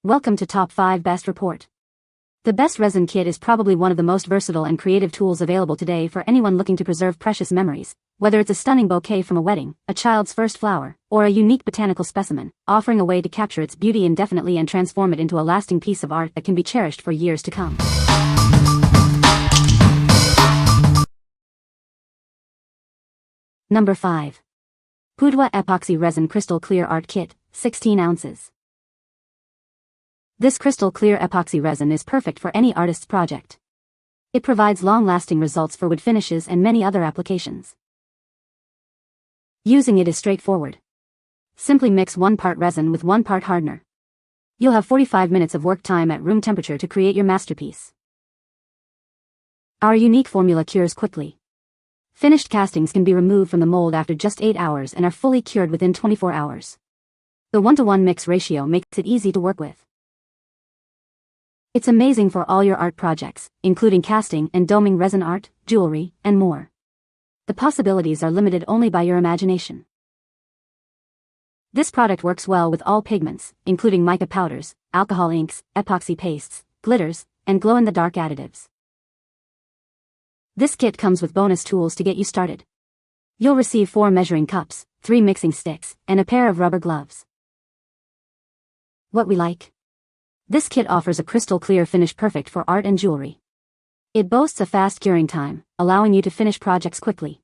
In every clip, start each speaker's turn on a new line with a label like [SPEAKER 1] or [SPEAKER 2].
[SPEAKER 1] Welcome to Top 5 Best Report. The Best Resin Kit is probably one of the most versatile and creative tools available today for anyone looking to preserve precious memories, whether it's a stunning bouquet from a wedding, a child's first flower, or a unique botanical specimen, offering a way to capture its beauty indefinitely and transform it into a lasting piece of art that can be cherished for years to come. Number 5. Puduo Epoxy Resin Crystal Clear Art Kit, 16 ounces. This crystal clear epoxy resin is perfect for any artist's project. It provides long-lasting results for wood finishes and many other applications. Using it is straightforward. Simply mix 1 part resin with 1 part hardener. You'll have 45 minutes of work time at room temperature to create your masterpiece. Our unique formula cures quickly. Finished castings can be removed from the mold after just 8 hours and are fully cured within 24 hours. The 1-to-1 mix ratio makes it easy to work with. It's amazing for all your art projects, including casting and doming resin art, jewelry, and more. The possibilities are limited only by your imagination. This product works well with all pigments, including mica powders, alcohol inks, epoxy pastes, glitters, and glow-in-the-dark additives. This kit comes with bonus tools to get you started. You'll receive 4 measuring cups, 3 mixing sticks, and a pair of rubber gloves. What we like? This kit offers a crystal clear finish perfect for art and jewelry. It boasts a fast curing time, allowing you to finish projects quickly.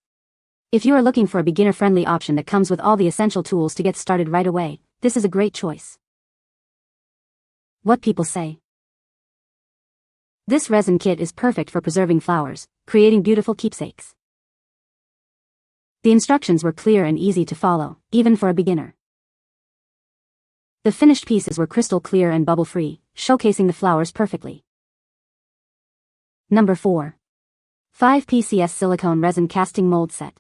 [SPEAKER 1] If you are looking for a beginner-friendly option that comes with all the essential tools to get started right away, this is a great choice. What people say. This resin kit is perfect for preserving flowers, creating beautiful keepsakes. The instructions were clear and easy to follow, even for a beginner. The finished pieces were crystal clear and bubble-free, showcasing the flowers perfectly. Number 4. 5 PCS Silicone Resin Casting Mold Set.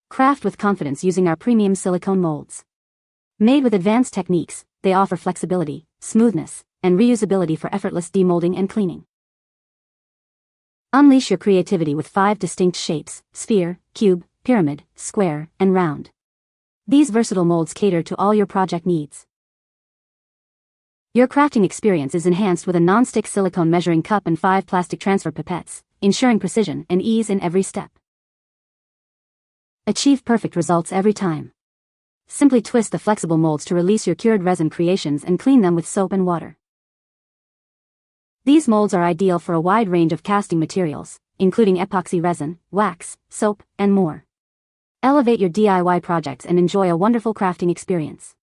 [SPEAKER 1] Craft with confidence using our premium silicone molds. Made with advanced techniques, they offer flexibility, smoothness, and reusability for effortless demolding and cleaning. Unleash your creativity with 5 distinct shapes: sphere, cube, pyramid, square, and round. These versatile molds cater to all your project needs. Your crafting experience is enhanced with a non-stick silicone measuring cup and 5 plastic transfer pipettes, ensuring precision and ease in every step. Achieve perfect results every time. Simply twist the flexible molds to release your cured resin creations and clean them with soap and water. These molds are ideal for a wide range of casting materials, including epoxy resin, wax, soap, and more. Elevate your DIY projects and enjoy a wonderful crafting experience.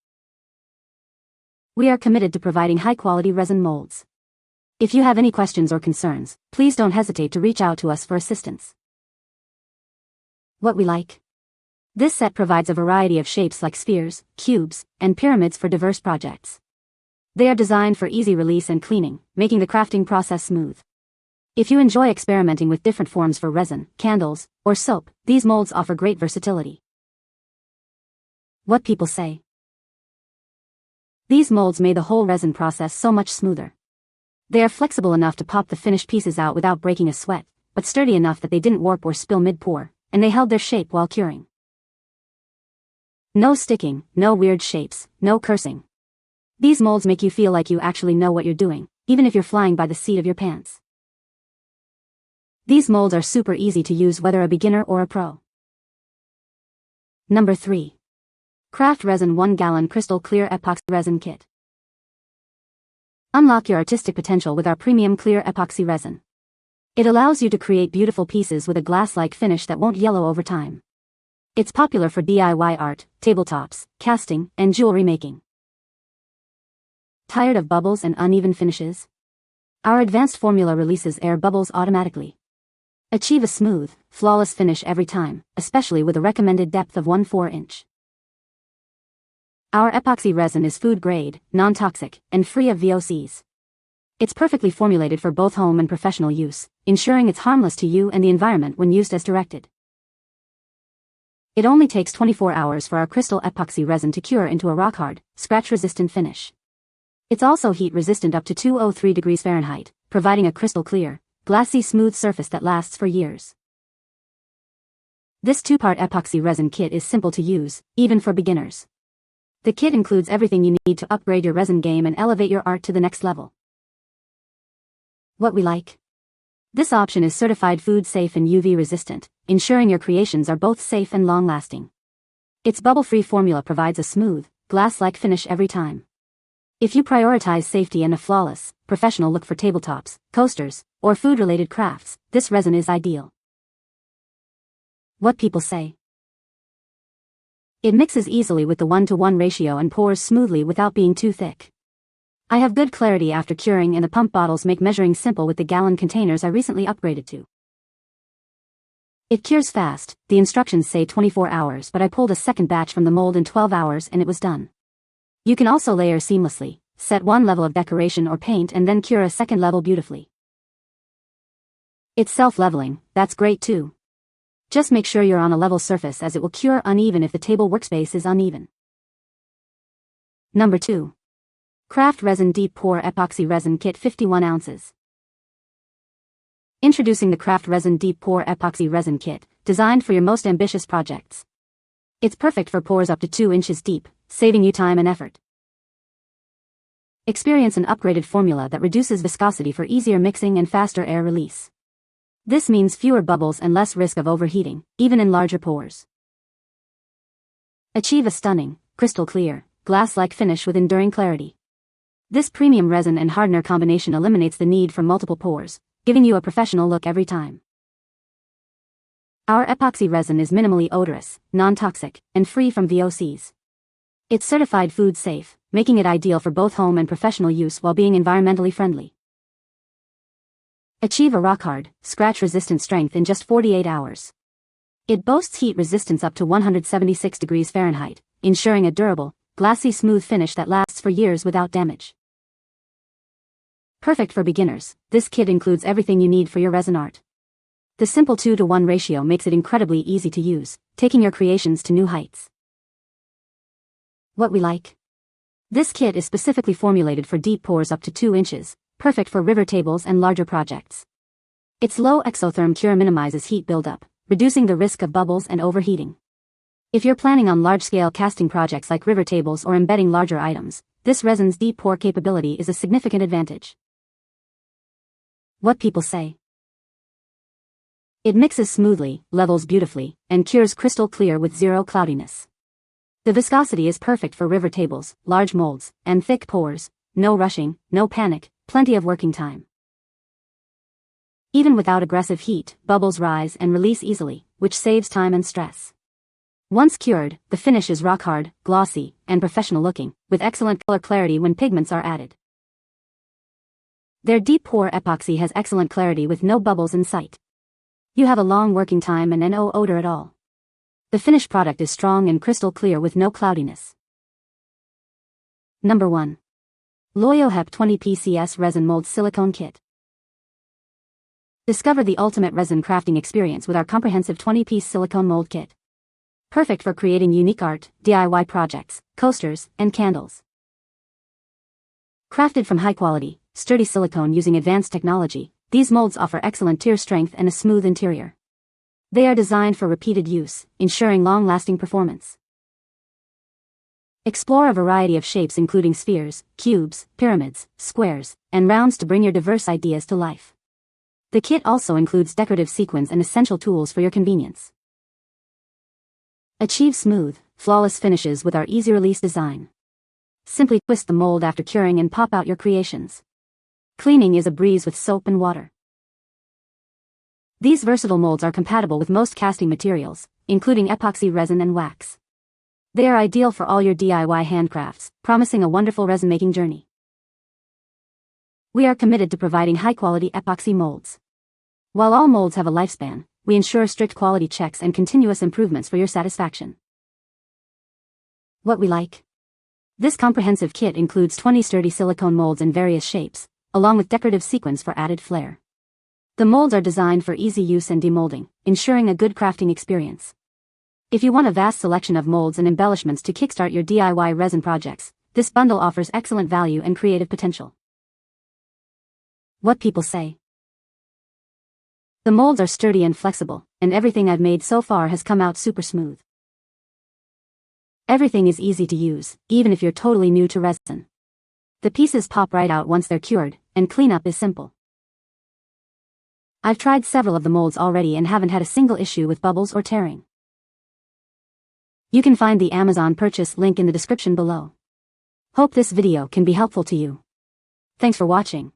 [SPEAKER 1] We are committed to providing high-quality resin molds. If you have any questions or concerns, please don't hesitate to reach out to us for assistance. What we like? This set provides a variety of shapes like spheres, cubes, and pyramids for diverse projects. They are designed for easy release and cleaning, making the crafting process smooth. If you enjoy experimenting with different forms for resin, candles, or soap, these molds offer great versatility. What people say. These molds made the whole resin process so much smoother. They are flexible enough to pop the finished pieces out without breaking a sweat, but sturdy enough that they didn't warp or spill mid-pour, and they held their shape while curing. No sticking, no weird shapes, no cursing. These molds make you feel like you actually know what you're doing, even if you're flying by the seat of your pants. These molds are super easy to use whether a beginner or a pro. Number 3. Craft Resin 1 Gallon Crystal Clear Epoxy Resin Kit. Unlock your artistic potential with our premium clear epoxy resin. It allows you to create beautiful pieces with a glass-like finish that won't yellow over time. It's popular for DIY art, tabletops, casting, and jewelry making. Tired of bubbles and uneven finishes? Our advanced formula releases air bubbles automatically. Achieve a smooth, flawless finish every time, especially with a recommended depth of 1/4 inch. Our epoxy resin is food-grade, non-toxic, and free of VOCs. It's perfectly formulated for both home and professional use, ensuring it's harmless to you and the environment when used as directed. It only takes 24 hours for our crystal epoxy resin to cure into a rock-hard, scratch-resistant finish. It's also heat-resistant up to 203 degrees Fahrenheit, providing a crystal-clear, glassy smooth surface that lasts for years. This 2-part epoxy resin kit is simple to use, even for beginners. The kit includes everything you need to upgrade your resin game and elevate your art to the next level. What we like. This option is certified food safe and UV resistant, ensuring your creations are both safe and long-lasting. Its bubble-free formula provides a smooth, glass-like finish every time. If you prioritize safety and a flawless, professional look for tabletops, coasters, or food-related crafts, this resin is ideal. What people say. It mixes easily with the 1:1 ratio and pours smoothly without being too thick. I have good clarity after curing, and the pump bottles make measuring simple with the gallon containers I recently upgraded to. It cures fast. The instructions say 24 hours, but I pulled a second batch from the mold in 12 hours and it was done. You can also layer seamlessly, set one level of decoration or paint and then cure a second level beautifully. It's self-leveling, that's great too. Just make sure you're on a level surface, as it will cure uneven if the table workspace is uneven. Number 2. Craft Resin Deep Pour Epoxy Resin Kit 51 ounces. Introducing the Craft Resin Deep Pour Epoxy Resin Kit, designed for your most ambitious projects. It's perfect for pours up to 2 inches deep, saving you time and effort. Experience an upgraded formula that reduces viscosity for easier mixing and faster air release. This means fewer bubbles and less risk of overheating, even in larger pours. Achieve a stunning, crystal clear, glass-like finish with enduring clarity. This premium resin and hardener combination eliminates the need for multiple pours, giving you a professional look every time. Our epoxy resin is minimally odorous, non-toxic, and free from VOCs. It's certified food safe, making it ideal for both home and professional use while being environmentally friendly. Achieve a rock-hard, scratch-resistant strength in just 48 hours. It boasts heat resistance up to 176 degrees Fahrenheit, ensuring a durable, glassy smooth finish that lasts for years without damage. Perfect for beginners, this kit includes everything you need for your resin art. The simple 2:1 ratio makes it incredibly easy to use, taking your creations to new heights. What we like. This kit is specifically formulated for deep pours up to 2 inches, perfect for river tables and larger projects. Its low exotherm cure minimizes heat buildup, reducing the risk of bubbles and overheating. If you're planning on large-scale casting projects like river tables or embedding larger items, this resin's deep pour capability is a significant advantage. What people say. It mixes smoothly, levels beautifully, and cures crystal clear with zero cloudiness. The viscosity is perfect for river tables, large molds, and thick pours. No rushing, no panic, plenty of working time. Even without aggressive heat, bubbles rise and release easily, which saves time and stress. Once cured, the finish is rock-hard, glossy, and professional looking, with excellent color clarity when pigments are added. Their deep pour epoxy has excellent clarity with no bubbles in sight. You have a long working time and no odor at all. The finished product is strong and crystal clear with no cloudiness. Number 1. Loyohep 20 PCS Resin Mold Silicone Kit. Discover the ultimate resin crafting experience with our comprehensive 20-piece silicone mold kit. Perfect for creating unique art, DIY projects, coasters, and candles. Crafted from high-quality, sturdy silicone using advanced technology, these molds offer excellent tear strength and a smooth interior. They are designed for repeated use, ensuring long-lasting performance. Explore a variety of shapes including spheres, cubes, pyramids, squares, and rounds to bring your diverse ideas to life. The kit also includes decorative sequins and essential tools for your convenience. Achieve smooth, flawless finishes with our easy-release design. Simply twist the mold after curing and pop out your creations. Cleaning is a breeze with soap and water. These versatile molds are compatible with most casting materials, including epoxy resin and wax. They are ideal for all your DIY handcrafts, promising a wonderful resin-making journey. We are committed to providing high-quality epoxy molds. While all molds have a lifespan, we ensure strict quality checks and continuous improvements for your satisfaction. What we like. This comprehensive kit includes 20 sturdy silicone molds in various shapes, along with decorative sequins for added flair. The molds are designed for easy use and demolding, ensuring a good crafting experience. If you want a vast selection of molds and embellishments to kickstart your DIY resin projects, this bundle offers excellent value and creative potential. What people say. The molds are sturdy and flexible, and everything I've made so far has come out super smooth. Everything is easy to use, even if you're totally new to resin. The pieces pop right out once they're cured, and cleanup is simple. I've tried several of the molds already and haven't had a single issue with bubbles or tearing. You can find the Amazon purchase link in the description below. Hope this video can be helpful to you. Thanks for watching.